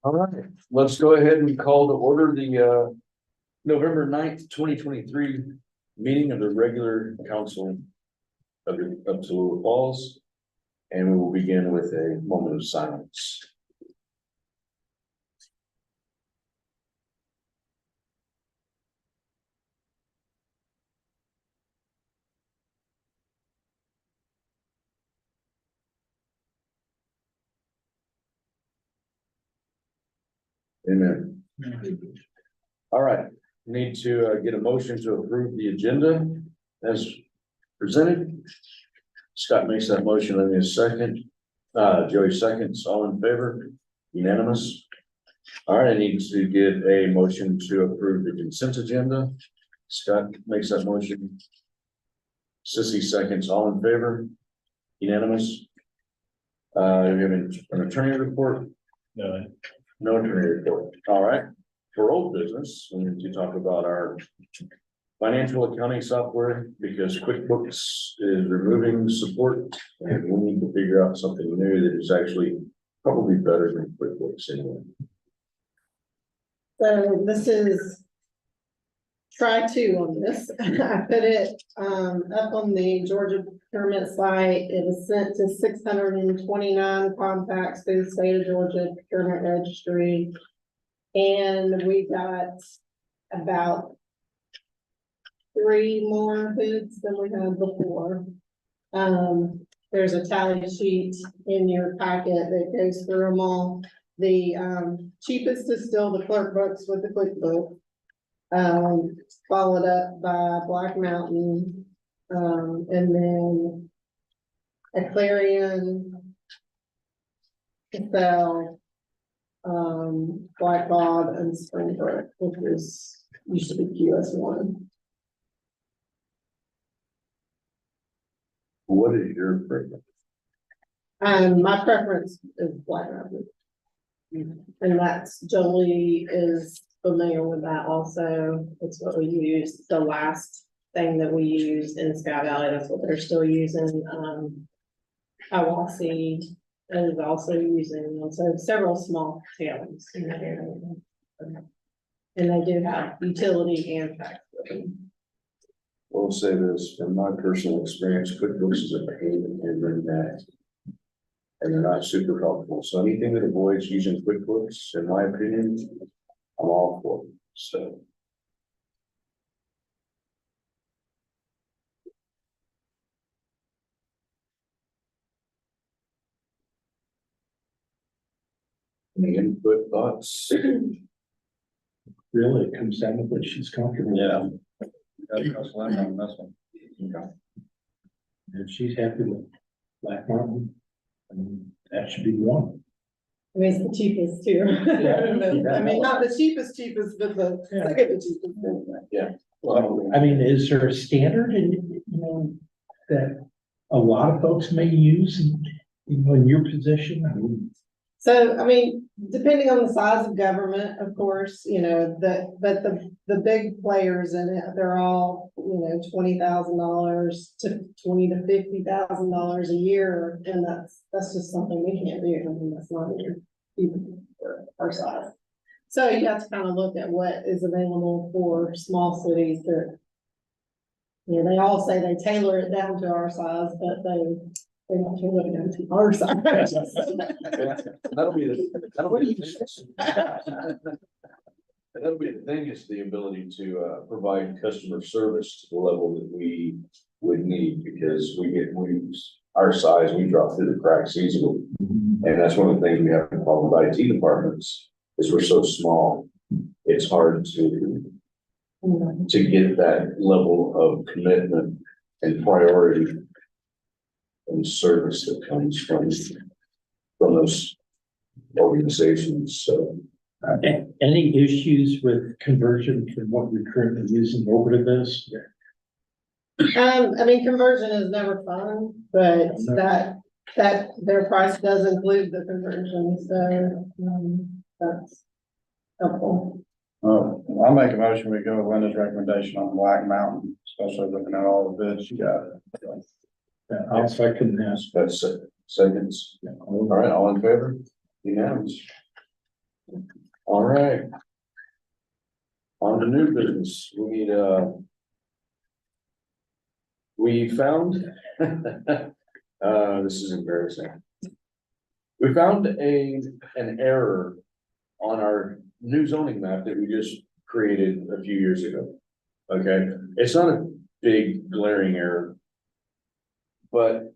All right, let's go ahead and call to order the November 9th, 2023 meeting of the regular council of Tallulah Falls. And we will begin with a moment of silence. Amen. All right, need to get a motion to approve the agenda as presented. Scott makes that motion. Let me a second. Joey seconds. All in favor? Unanimous. All right, I need to get a motion to approve the consent agenda. Scott makes that motion. Sissy seconds. All in favor? Unanimous. We have an attorney report. No attorney report. All right. For old business, we need to talk about our financial accounting software because QuickBooks is removing support and we need to figure out something new that is actually probably better than QuickBooks anyway. So this is try two on this. I put it up on the Georgia procurement site. It was sent to 629 contacts through the state of Georgia procurement registry. And we got about 3 more bids than we had before. There's a tally sheet in your packet that goes through them all. The cheapest is still the Clerkbooks with the QuickBooks. Followed up by Black Mountain, and then a Clarion, Excel, Black Bob, and Springbrook, which is used to be QS1. What is your preference? My preference is Black Mountain. And that's Jolie is familiar with that also. It's what we used, the last thing that we used in Sky Valley. That's what they're still using. Hiwassee is also using, so several small towns in that area. And they do have utility and tax. We'll say this, from my personal experience, QuickBooks is a pain in the neck. And they're not super helpful. So anything that avoids using QuickBooks, in my opinion, I'm all for it. So. Any input, thoughts? Really, it comes down to what she's comfortable with. Yeah. If she's happy with Black Mountain, that should be the one. I mean, it's the cheapest too. I mean, not the cheapest, but the second cheapest. Yeah. Well, I mean, is there a standard that a lot of folks may use in your position? I mean, So, I mean, depending on the size of government, of course, but the big players in it, they're all, $20,000 to $20,000 to $50,000 a year. And that's just something we can't do. I mean, that's not even for our size. So you have to kind of look at what is available for small cities that, they all say they tailor it down to our size, but they don't tailor it down to our size. That'll be the thing is the ability to provide customer service to the level that we would need because our size, we drop through the cracks easily. And that's one of the things we have in problem with IT departments is we're so small. It's hard to get that level of commitment and priority and service that comes from those organizations. So any issues with conversion from what you're currently using over to this? I mean, conversion is never fun, but that their price does include the conversion, so that's helpful. I'll make a motion, we go with Linda's recommendation on Black Mountain, especially looking at all the bids you got. I'll second that. that's seconds. All right, all in favor? Unanimous. All right. On to new business, we need, we found, this is embarrassing. We found an error on our new zoning map that we just created a few years ago. Okay, it's not a big glaring error. But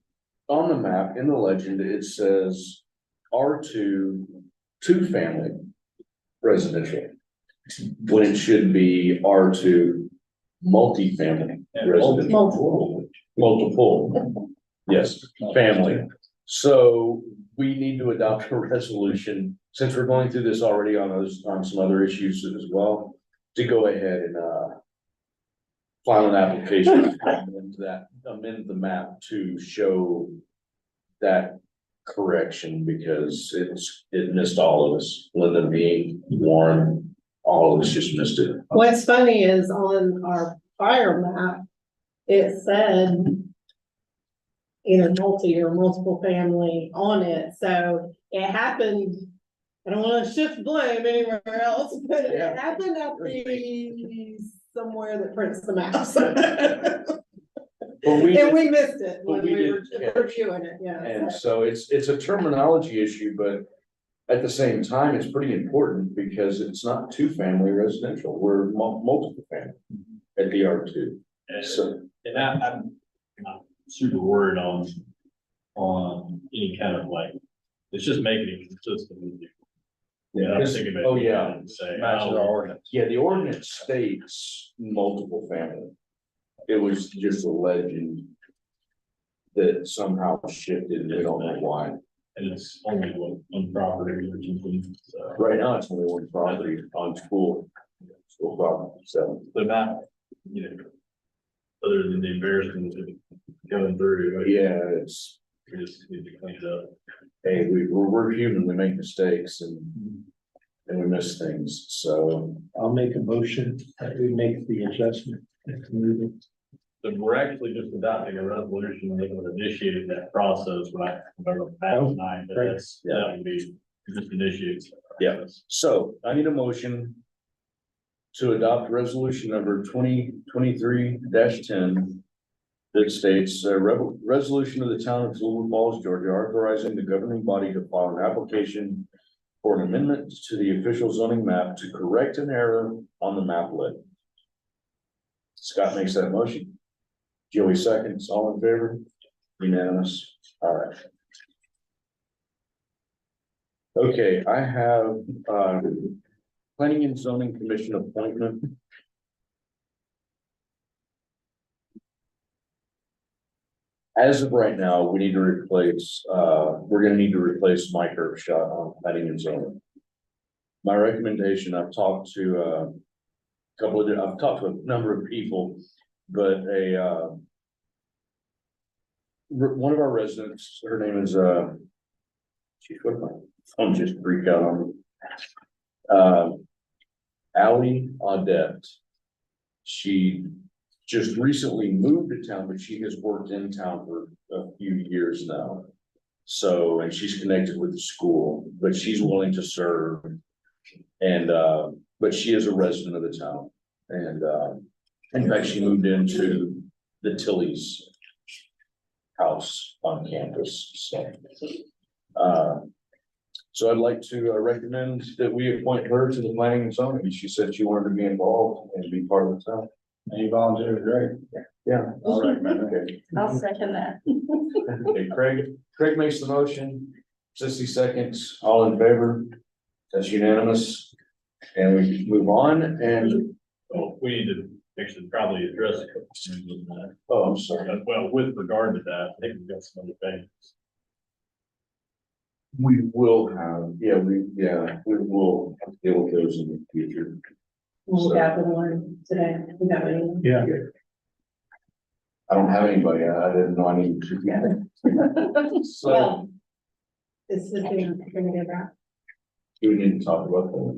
on the map, in the legend, it says R2, two-family residential. When it should be R2, multifamily residential. Multiple, yes, family. So we need to adopt a resolution, since we're going through this already on some other issues as well, to go ahead and, file an application, amend the map to show that correction, because it missed all of us, Linda, me, Warren, all of us just missed it. What's funny is on our fire map, it said either multi or multiple family on it, so it happened. I don't wanna shift blame anywhere else, but it Yeah. happened at the somewhere that prints the maps. But we, And we missed it when but we we were did, yeah. reviewing it, yeah. and so it's a terminology issue, but at the same time, it's pretty important because it's not two-family residential, we're multiple family at the R2. So, And I'm not super worried on any kind of like, it's just making it consistent with you. Yeah, I'm thinking about. Oh, yeah. Say, Matches our ordinance. yeah, the ordinance states multiple family. It was just a legend that somehow shifted, and we don't know why. and it's only one property or something, so. Right now, it's only one property on school property, so. The map, you know, other than the embarrassment of going through, like, Yeah, it's, we just need to clean it up. hey, we're human, we make mistakes and we miss things, so. I'll make a motion that we make the adjustment. If needed. So we're actually just adopting a resolution that would initiate that process, right? Tonight, but that's, that would be just initiates. Yeah. So I need a motion to adopt resolution number 2023-10 that states, resolution of the town of Talbot Falls, Georgia, authorizing the governing body to file an application for an amendment to the official zoning map to correct an error on the map lit. Scott makes that motion. Joey seconds, all in favor? Unanimous. All right. Okay, I have, planning and zoning commission appointment. As of right now, we need to replace, we're gonna need to replace Mike Earpshot on planning and zoning. My recommendation, I've talked to I've talked to a number of people, but one of our residents, her name is, she's with my phone just freaked out on me. Ally Audette. She just recently moved to town, but she has worked in town for a few years now. So, and she's connected with the school, but she's willing to serve. And, but she is a resident of the town. And, in fact, she moved into the Tilly's house on campus, so I'd like to recommend that we appoint her to the planning and zoning. She said she wanted to be involved and be part of the town. Any volunteers, great. Yeah. I'll recommend it. Okay. I'll second that. Okay, Craig makes the motion, Sissy seconds, all in favor? That's unanimous. And we move on and, Well, we need to actually probably address a couple things with that. oh, I'm sorry. Well, with regard to that, I think we've got some other things. We will have, we will deal with those in the future. We got the one today. We got one. Yeah. I don't have anybody, I didn't know I needed to. So, Well, it's the thing, gonna get back. do we need to talk about that?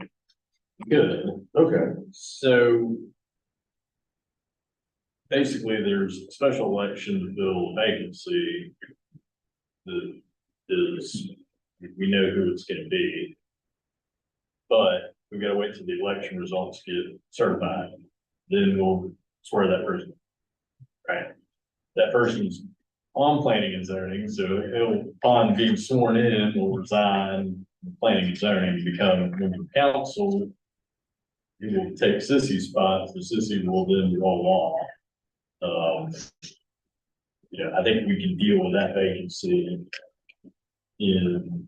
Good. Okay. So basically, there's a special election to fill a vacancy that is, we know who it's gonna be. But we've got to wait till the election results get certified. Then we'll swear that person. Right? That person's on planning and zoning, so he'll, upon being sworn in, will resign from planning and zoning, become a member of council. He will take Sissy's spot, so Sissy will then roll on. Yeah, I think we can deal with that vacancy in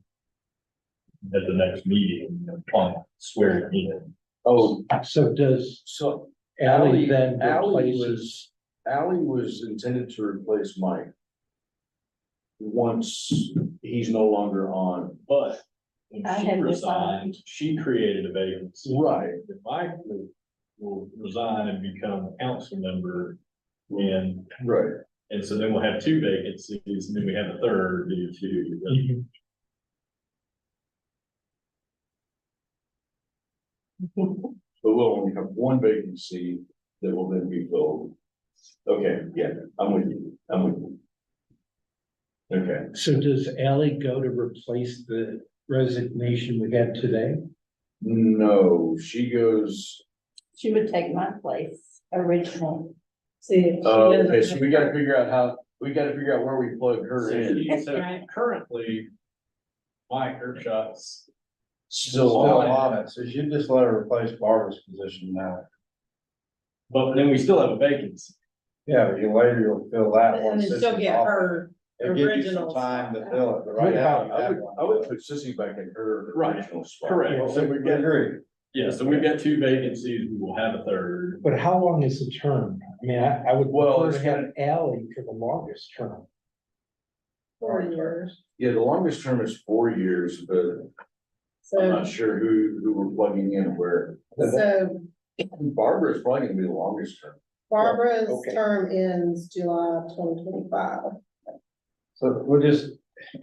at the next meeting, upon swearing in. Oh, So does so Ally then Ally replace? was intended to replace Mike. Once he's no longer on. But when I she had resigned, she created a vacancy. Right. If Mike will resign and become a council member, Right. and so then we'll have two vacancies, and then we have a third due to. But we'll only have one vacancy that will then be filled. Okay, yeah, I'm with you. Okay, So does Ally go to replace the resignation we had today? no, she goes, She would take my place originally. See. okay, so we gotta figure out where we plug her in. So currently, Mike Hershot's Still Still on, on it, so you should just let her replace Barbara's position now. but then we still have a vacancy. Yeah, but later you'll fill that And one. then still get her It'll give you some original time to spot. fill it, but right now you have I would one. put Sissy back in her Right, original spot. correct. So we've got, Agree. yeah, so we've got two vacancies, we will have a third. But how long is the term? I mean, I would Well, prefer to it's have Ally for the longest term. 4 years. Yeah, the longest term is 4 years, but I'm So, not sure who we're plugging in where. so Barbara's probably gonna be the longest term. Barbara's Okay. term ends July 2025. So we'll just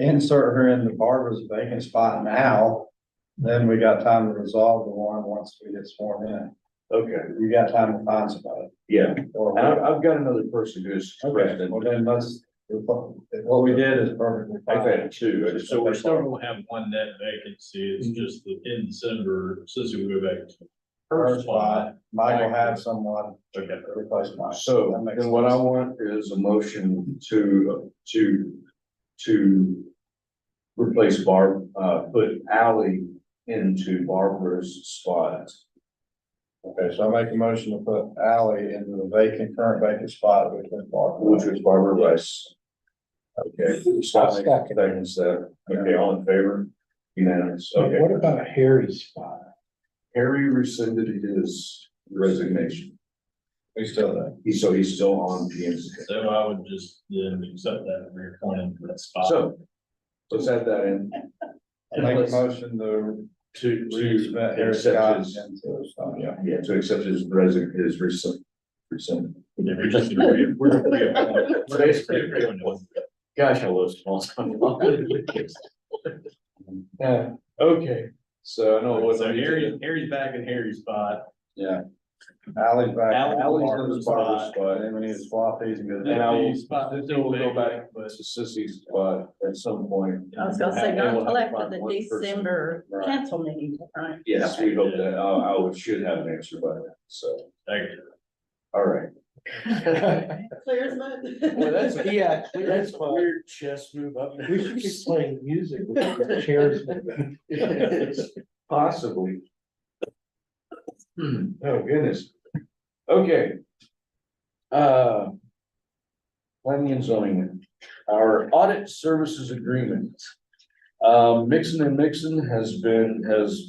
insert her into Barbara's vacant spot now. Then we got time to resolve the one once we get sworn in. Okay, You got time to find somebody. yeah, Or, and I've got another person who's. okay, well then what we did is perfectly I've fine. had two, I just. So we're still gonna have one net vacancy, it's just that in December, since we go back to her Her spot. spot, Mike will have someone Okay. to replace Mike. So That makes then what I sense. want is a motion to replace put Ally into Barbara's spot. Okay, so I make a motion to put Ally into the current vacant spot, which is Barbara. Which was Barbara Rice. Okay, Scott I'll makes second. seconds that. Okay, all in favor? Unanimous, okay. What about Harry's spot? Harry rescinded his resignation. We still there. He's still on P and Z. So I would just then accept that and reappoint him for that spot. So, let's add that in. Make a motion to To resubmit Harry accept Scott his, into his spot, yeah. yeah, to accept his rescind. If you're just gonna we're reappoint. We're basically reappointing. Gosh, I love small town. Yeah, okay, so I know what. So Harry's back in Harry's spot. Yeah. Ally's back. Ally's in the Barbara's spot. And then we need to swap these and go. And I will, The spot is still will go vacant, back but- to Sissy's spot at some point. I was gonna say, And not we'll till have to after find the one person. December Right. council meeting, right? Yes, we hope that, should have an answer by then, so, Thank you. all right. Clear as mud. Well, that's, Yeah, that's a weird chess move up. We should be playing music with the chairs. Possibly. Oh, goodness. Okay. Planning and zoning, our audit services agreement. Mixon and Mixon has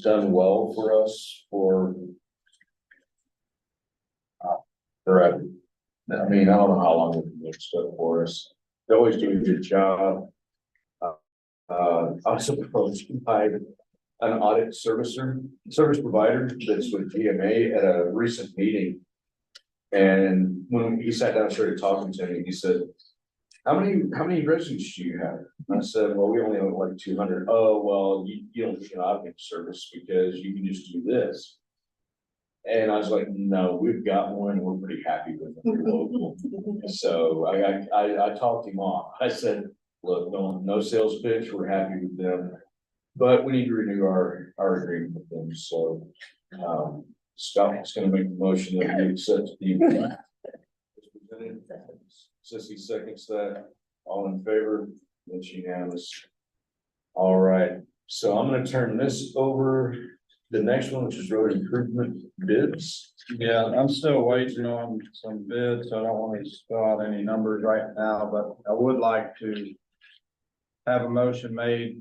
done well for us forever. I mean, I don't know how long they've been doing stuff for us. They always do a good job. I was approached by an audit service provider that's with GMA at a recent meeting. And when he sat down and started talking to me, he said, how many residents do you have? And I said, well, we only have like 200. Oh, well, you don't get an auditing service because you can just do this. And I was like, no, we've got one, we're pretty happy with them, we're local. So I talked him off. I said, look, no sales pitch, we're happy with them. but we need to renew our agreement with them, so, Scott's gonna make the motion that we accept the. Sissy seconds that, all in favor, that's unanimous. All right, so I'm gonna turn this over, the next one, which is road improvement bids. Yeah, I'm still waiting on some bids, so I don't want to spell out any numbers right now, but I would like to have a motion made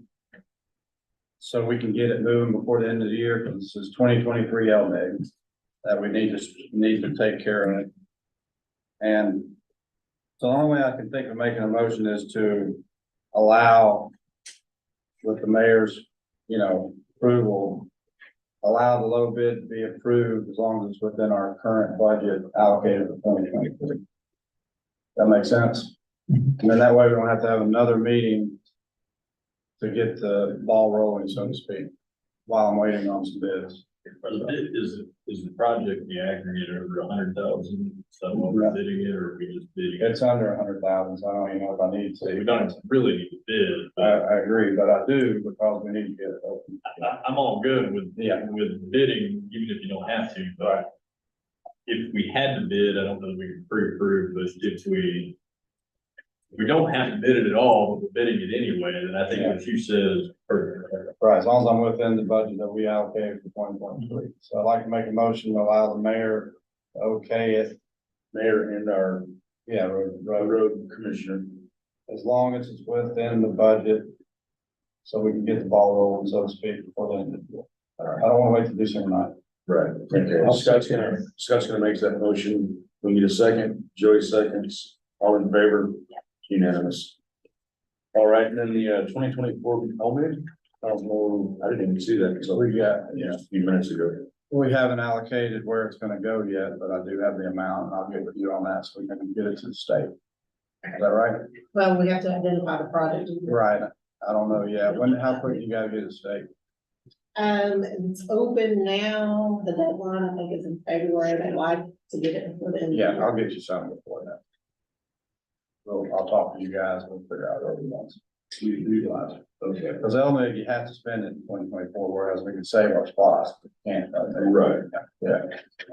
so we can get it moving before the end of the year, because this is 2023 LMIG that we need to take care of it. And so the only way I can think of making a motion is to allow, with the mayor's, approval, allow the low bid to be approved as long as it's within our current budget allocated for 2023. That makes sense? And then that way we don't have to have another meeting to get the ball rolling, so to speak, while I'm waiting on some bids. Is the project the aggregate over 100,000, so what we're bidding it, or are we just bidding it? It's under 100,000, so I don't even know if I need So we to. don't really need to bid, but I agree, but I do because we need to get it open. I'm all good with, Yeah. with bidding, even if you don't have to, but if we had to bid, I don't know that we could pre-approve, but if we don't have to bid it at all, but we're bidding it anyway, then I think what you said is perfect. Right, as long as I'm within the budget that we allocated for 2023. So I'd like to make a motion to allow the mayor to okay it. Mayor and our Yeah, road commissioner. as long as it's within the budget. So we can get the ball rolling, so to speak, before the end of the year. I don't want to wait to December 9th. Right, okay, Scott's gonna make that motion, we need a second, Joey seconds, all in favor, unanimous. All right, and then the 2024 helmet, I don't know, I didn't even see that, because we got, a few minutes ago. We haven't allocated where it's gonna go yet, but I do have the amount, and I'll get with you on that, so we can get it to the state. Is that right? Well, we have to identify the project. Right, I don't know yet. How quick you gotta get it to state? It's open now, the deadline, I think, is in February, they like to get it before the end. of the Yeah, year. I'll get you something before that. So I'll talk to you guys, we'll figure out what we want to utilize. Okay. Because LMIG, you have to spend it in 2024, whereas we can save our spots. Can't. Right. Yeah.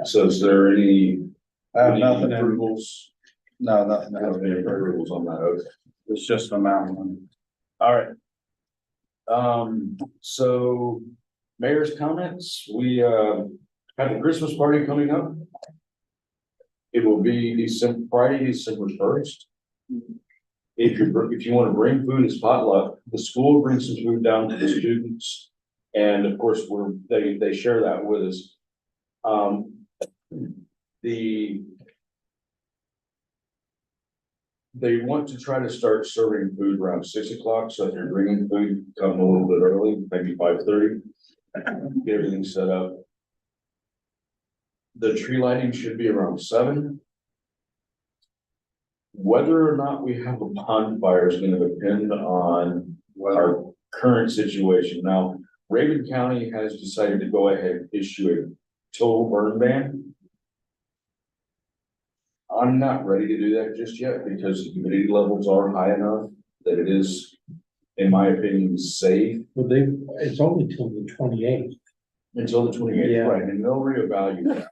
So is there any? I have any nothing in, approvals? no, nothing. I don't have any approvals on that, okay. It's just an amount. All right. So mayor's comments, we, have a Christmas party coming up. It will be Friday, December 1st. If you want to bring food, it's potluck. The school brings some food down to the students. And of course, they share that with us. They want to try to start serving food around 6 o'clock, so if you're bringing food, come a little bit early, maybe 5:30. Get everything set up. The tree lighting should be around 7. Whether or not we have a bonfire is gonna depend on our current situation. Now, Raven County has decided to go ahead and issue a total burn ban. I'm not ready to do that just yet because the humidity levels are high enough that it is, in my opinion, safe Well, it's only till the 28th. until the 28th, Yeah. right? And they'll reevaluate.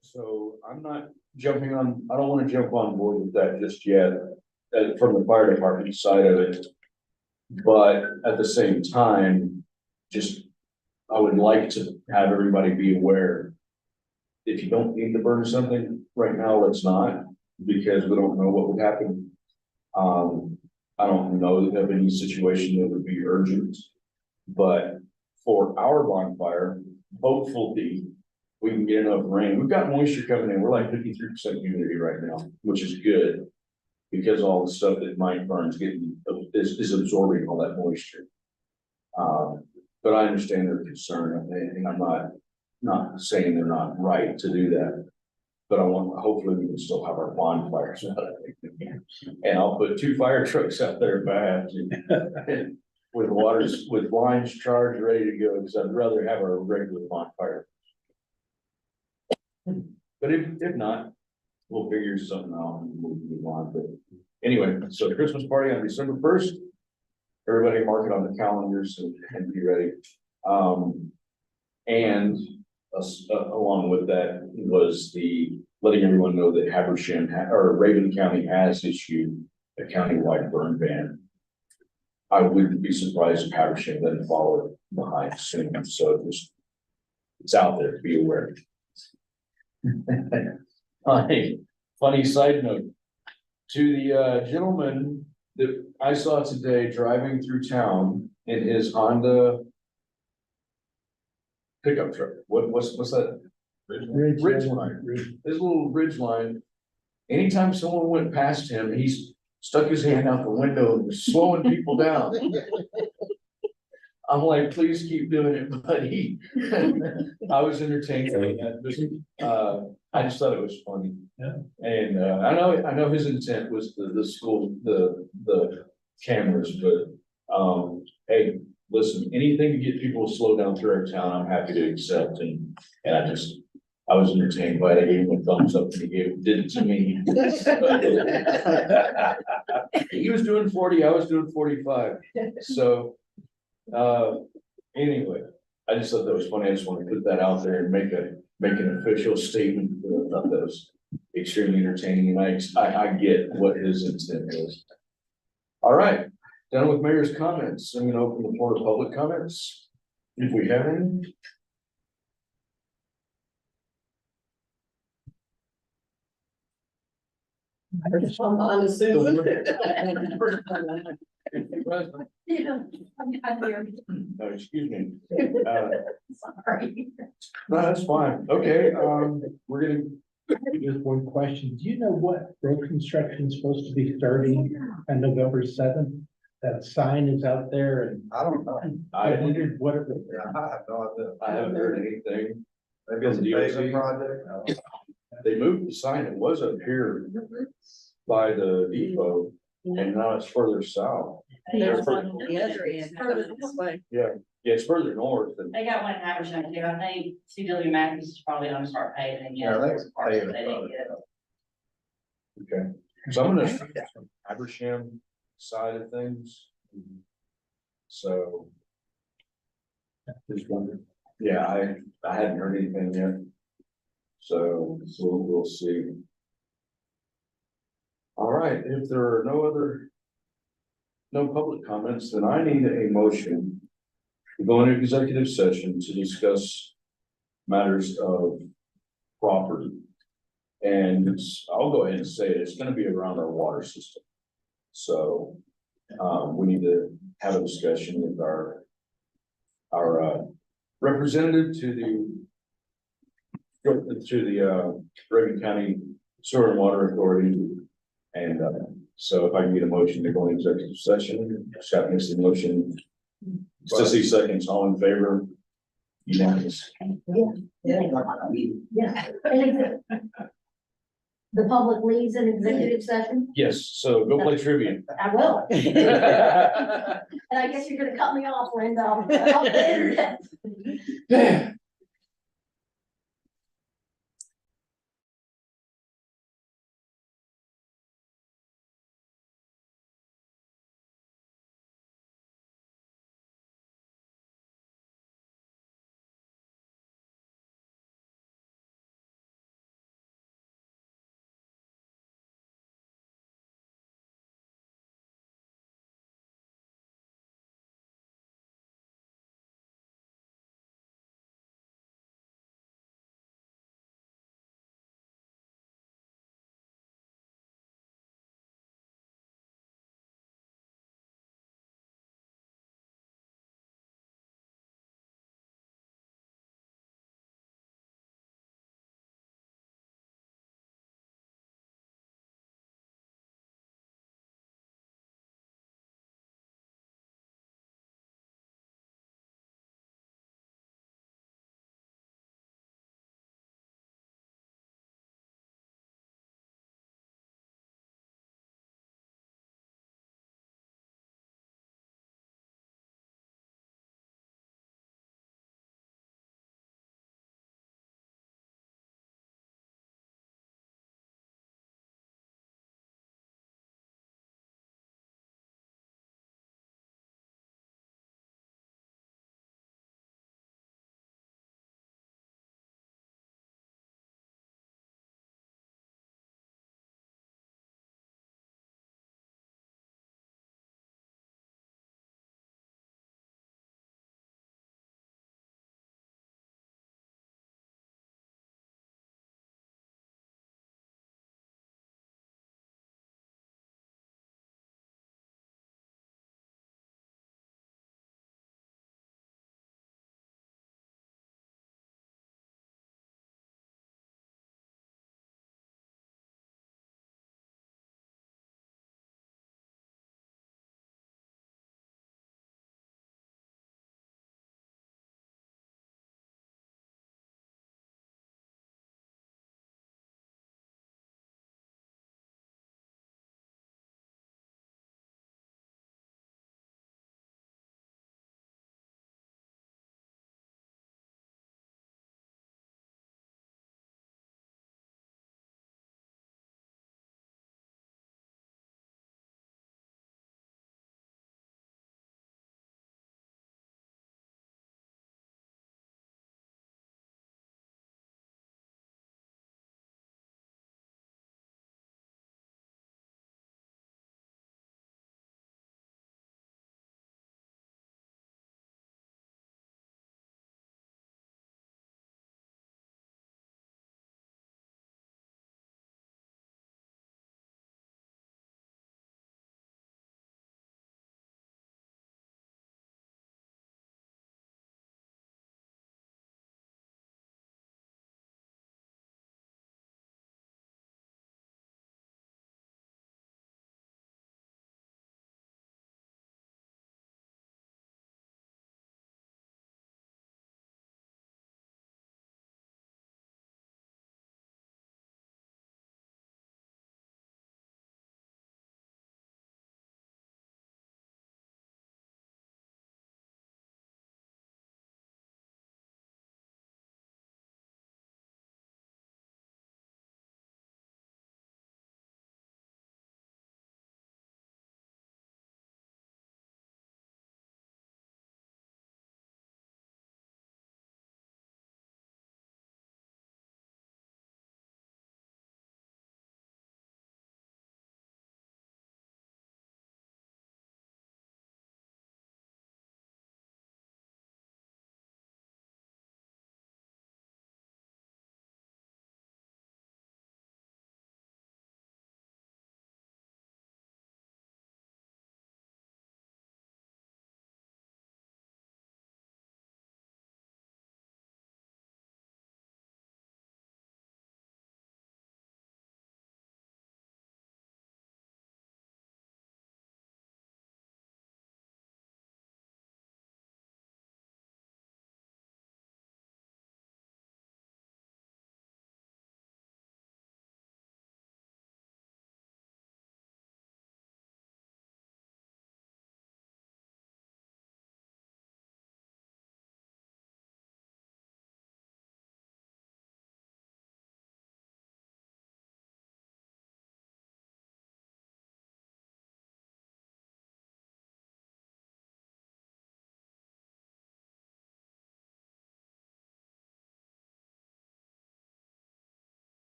So I'm not jumping on, I don't want to jump on board with that just yet, from the fire department side of it. But at the same time, I would like to have everybody be aware. If you don't need to burn something right now, let's not, because we don't know what would happen. I don't know of any situation that would be urgent, but for our bonfire, hopefully we can get enough rain. We've got moisture coming in. We're like 53% humidity right now, which is good. Because all the stuff that Mike burns is absorbing all that moisture. But I understand their concern, and I'm not saying they're not right to do that. But hopefully we can still have our bonfires out. And I'll put 2 fire trucks out there if I have to. With lines charged, ready to go, because I'd rather have a regular bonfire. But if not, we'll figure something out and we'll move on. But anyway, so the Christmas party on December 1st. everybody mark it on the calendars and be ready. And along with that was the letting everyone know that Habersham or Raven County has issued a countywide burn ban. I wouldn't be surprised if Habersham doesn't follow behind soon, so just, it's out there, be aware. Funny side note, to the gentleman that I saw today driving through town in his Honda pickup truck, what's that? Ridgeline, his little Ridgeline. Anytime someone went past him, he's stuck his hand out the window and was slowing people down. I'm like, please keep doing it, buddy. I was entertained by that. I just thought it was funny. Yeah. And I know his intent was the school, the cameras, but hey, listen, anything to get people to slow down through our town, I'm happy to accept. And I was entertained by it. I gave him a thumbs up and he did it to me. He was doing 40, I was doing 45. So anyway, I just thought that was funny. I just want to put that out there and make an official statement. I thought that was extremely entertaining, and I get what his intent is. All right, done with mayor's comments. I'm gonna open the floor to public comments. If we have any. I'm unassuming. No, excuse me. Sorry. No, that's fine. Okay, we're gonna, Just one question. Do you know what road construction is supposed to be starting on November 7th? That sign is out there and I don't know. I wondered what it was. I have no idea. I haven't heard anything. Maybe it's a DOT. paving project. They moved the sign. It was up here by the depot and now it's further south. There's one on the other end. Yeah, it's further north than, They got one in Habersham too, I think CW Matthews is probably gonna start paving again. Yeah, I think it's Parts that paving they didn't project. get. okay. So I'm gonna Habersham side of things. So. Just wondering. Yeah, I hadn't heard anything yet. So we'll see. All right, if there are no public comments, then I need a motion to go into executive session to discuss matters of property. And I'll go ahead and say it's gonna be around our water system. So, we need to have a discussion with our representative to the Reagan County Sewer and Water Authority. And, so if I can get a motion to go into executive session, Scott makes the motion. Sissy seconds, all in favor? Unanimous. Yeah. The public leaves an executive session? Yes, so go play trivia. I will. And I guess you're gonna cut me off, Linda. I'll the internet.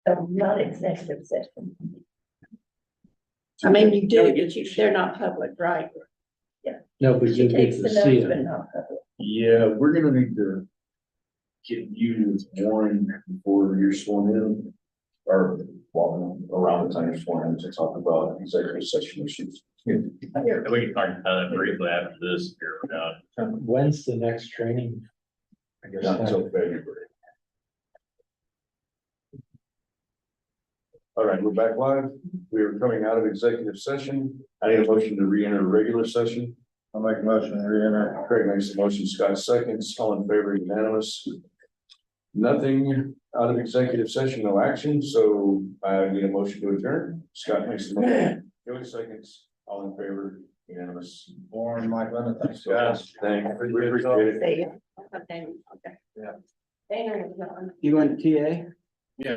Not executive session. I mean, you do, but they're not public, right? No, but She you get takes to the see notes, but it. not public. Yeah, we're gonna need to get you with Warren before you're sworn in. Or, well, around the time you're sworn in to talk about executive session issues. And we can talk about that briefly after this here, When's the next training? I guess. Not until February. All right, we're back live. We are coming out of executive session. I need a motion to re-enter regular session. I'll make a motion, to re-enter. Craig makes the motion, Scott seconds, all in favor, unanimous. Nothing out of executive session, no action, so I need a motion to adjourn. Scott makes the motion, Joey seconds, all in favor, unanimous. Warren, Mike Lennon, thanks, guys. Thank you, we appreciate it. See ya. Okay, okay. Yeah. Dana was gone. You going to TA? Yeah.